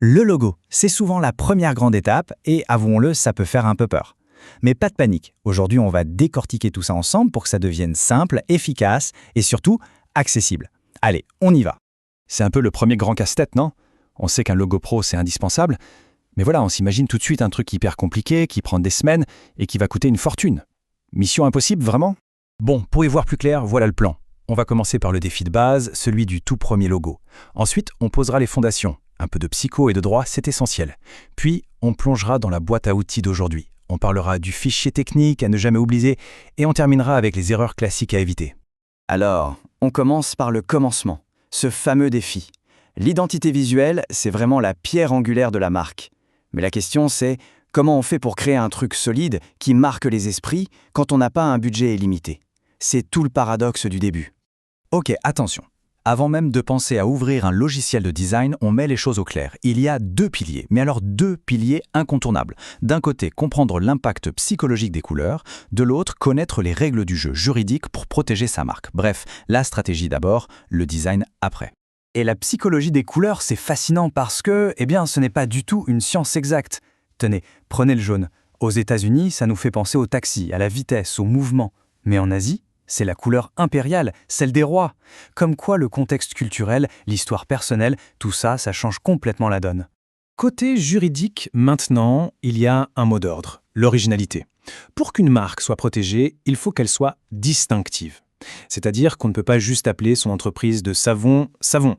Le logo, c'est souvent la première grande étape et avouons-le, ça peut faire un peu peur. Mais pas de panique, aujourd'hui on va décortiquer tout ça ensemble pour que ça devienne simple, efficace et surtout accessible. Allez, on y va. C'est un peu le premier grand casse-tête, non? On sait qu'un logo pro, c'est indispensable, mais voilà, on s'imagine tout de suite un truc hyper compliqué, qui prend des semaines et qui va coûter une fortune. Mission impossible, vraiment? Bon, pour y voir plus clair, voilà le plan. On va commencer par le défi de base, celui du tout premier logo. Ensuite, on posera les fondations. Un peu de psycho et de droit, c'est essentiel. Puis, on plongera dans la boîte à outils d'aujourd'hui. On parlera du fichier technique à ne jamais oublier et on terminera avec les erreurs classiques à éviter. Alors, on commence par le commencement, ce fameux défi. L'identité visuelle, c'est vraiment la pierre angulaire de la marque. Mais la question c'est, comment on fait pour créer un truc solide qui marque les esprits quand on n'a pas un budget illimité? C'est tout le paradoxe du début. Ok, attention. Avant même de penser à ouvrir un logiciel de design, on met les choses au clair. Il y a deux piliers, mais alors deux piliers incontournables. D'un côté, comprendre l'impact psychologique des couleurs, de l'autre, connaître les règles du jeu juridique pour protéger sa marque. Bref, la stratégie d'abord, le design après. Et la psychologie des couleurs, c'est fascinant parce que, ce n'est pas du tout une science exacte. Tenez, prenez le jaune. Aux États-Unis, ça nous fait penser au taxi, à la vitesse, au mouvement. Mais en Asie, c'est la couleur impériale, celle des rois. Comme quoi le contexte culturel, l'histoire personnelle, tout ça, ça change complètement la donne. Côté juridique, maintenant, il y a un mot d'ordre, l'originalité. Pour qu'une marque soit protégée, il faut qu'elle soit distinctive. C'est-à-dire qu'on ne peut pas juste appeler son entreprise de savon « savon ».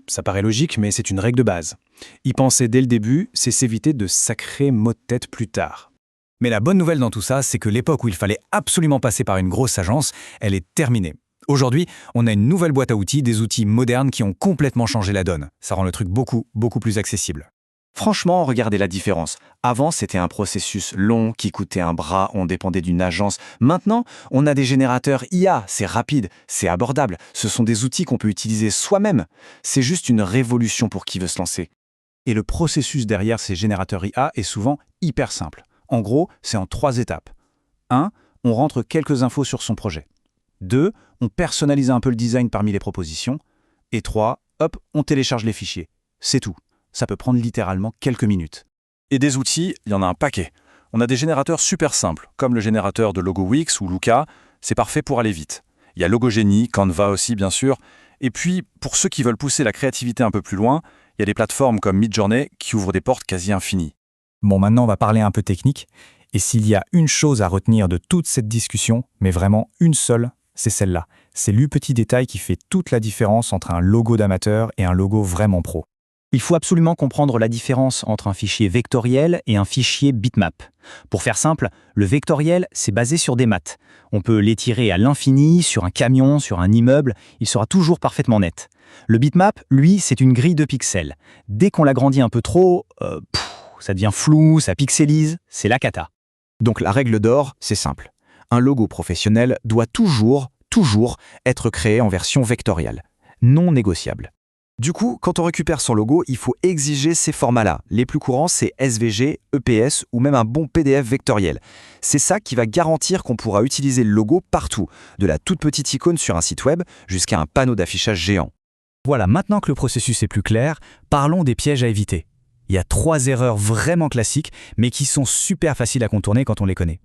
Ça paraît logique, mais c'est une règle de base. Y penser dès le début, c'est s'éviter de sacrés maux de tête plus tard. Mais la bonne nouvelle dans tout ça, c'est que l'époque où il fallait absolument passer par une grosse agence, elle est terminée. Aujourd'hui, on a une nouvelle boîte à outils, des outils modernes qui ont complètement changé la donne. Ça rend le truc beaucoup plus accessible. Franchement, regardez la différence. Avant, c'était un processus long qui coûtait un bras, on dépendait d'une agence. Maintenant, on a des générateurs IA, c'est rapide, c'est abordable. Ce sont des outils qu'on peut utiliser soi-même. C'est juste une révolution pour qui veut se lancer. Et le processus derrière ces générateurs IA est souvent hyper simple. En gros, c'est en 3 étapes. 1. On rentre quelques infos sur son projet. 2. On personnalise un peu le design parmi les propositions. Et 3. Hop, on télécharge les fichiers. C'est tout. Ça peut prendre littéralement quelques minutes. Et des outils, il y en a un paquet. On a des générateurs super simples, comme le générateur de logo Wix ou Luca. C'est parfait pour aller vite. Il y a Logogenie, Canva aussi bien sûr. Et puis, pour ceux qui veulent pousser la créativité un peu plus loin, il y a des plateformes comme Midjourney qui ouvrent des portes quasi infinies. Bon, maintenant on va parler un peu technique. Et s'il y a une chose à retenir de toute cette discussion, mais vraiment une seule, c'est celle-là. C'est le petit détail qui fait toute la différence entre un logo d'amateur et un logo vraiment pro. Il faut absolument comprendre la différence entre un fichier vectoriel et un fichier bitmap. Pour faire simple, le vectoriel, c'est basé sur des maths. On peut l'étirer à l'infini, sur un camion, sur un immeuble, il sera toujours parfaitement net. Le bitmap, lui, c'est une grille de pixels. Dès qu'on l'agrandit un peu trop, ça devient flou, ça pixelise, c'est la cata. Donc la règle d'or, c'est simple. Un logo professionnel doit toujours être créé en version vectorielle, non négociable. Du coup, quand on récupère son logo, il faut exiger ces formats-là. Les plus courants, c'est SVG, EPS ou même un bon PDF vectoriel. C'est ça qui va garantir qu'on pourra utiliser le logo partout, de la toute petite icône sur un site web jusqu'à un panneau d'affichage géant. Voilà, maintenant que le processus est plus clair, parlons des pièges à éviter. Il y a 3 erreurs vraiment classiques, mais qui sont super faciles à contourner quand on les connaît.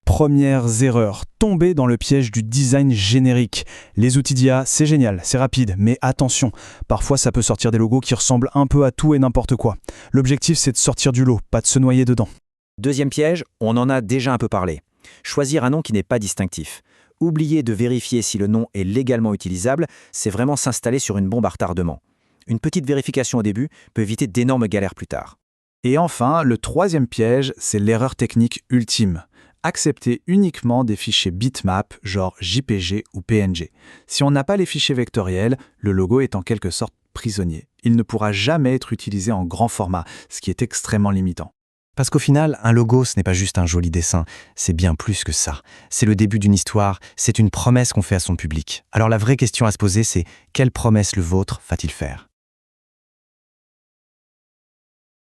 Premières erreurs, tomber dans le piège du design générique. Les outils d'IA, c'est génial, c'est rapide, mais attention, parfois ça peut sortir des logos qui ressemblent un peu à tout et n'importe quoi. L'objectif, c'est de sortir du lot, pas de se noyer dedans. Deuxième piège, on en a déjà un peu parlé. Choisir un nom qui n'est pas distinctif. Oublier de vérifier si le nom est légalement utilisable, c'est vraiment s'installer sur une bombe à retardement. Une petite vérification au début peut éviter d'énormes galères plus tard. Et enfin, le troisième piège, c'est l'erreur technique ultime. Accepter uniquement des fichiers bitmap, genre JPG ou PNG. Si on n'a pas les fichiers vectoriels, le logo est en quelque sorte prisonnier. Il ne pourra jamais être utilisé en grand format, ce qui est extrêmement limitant. Parce qu'au final, un logo, ce n'est pas juste un joli dessin, c'est bien plus que ça. C'est le début d'une histoire, c'est une promesse qu'on fait à son public. Alors la vraie question à se poser, c'est quelle promesse le vôtre va-t-il faire ?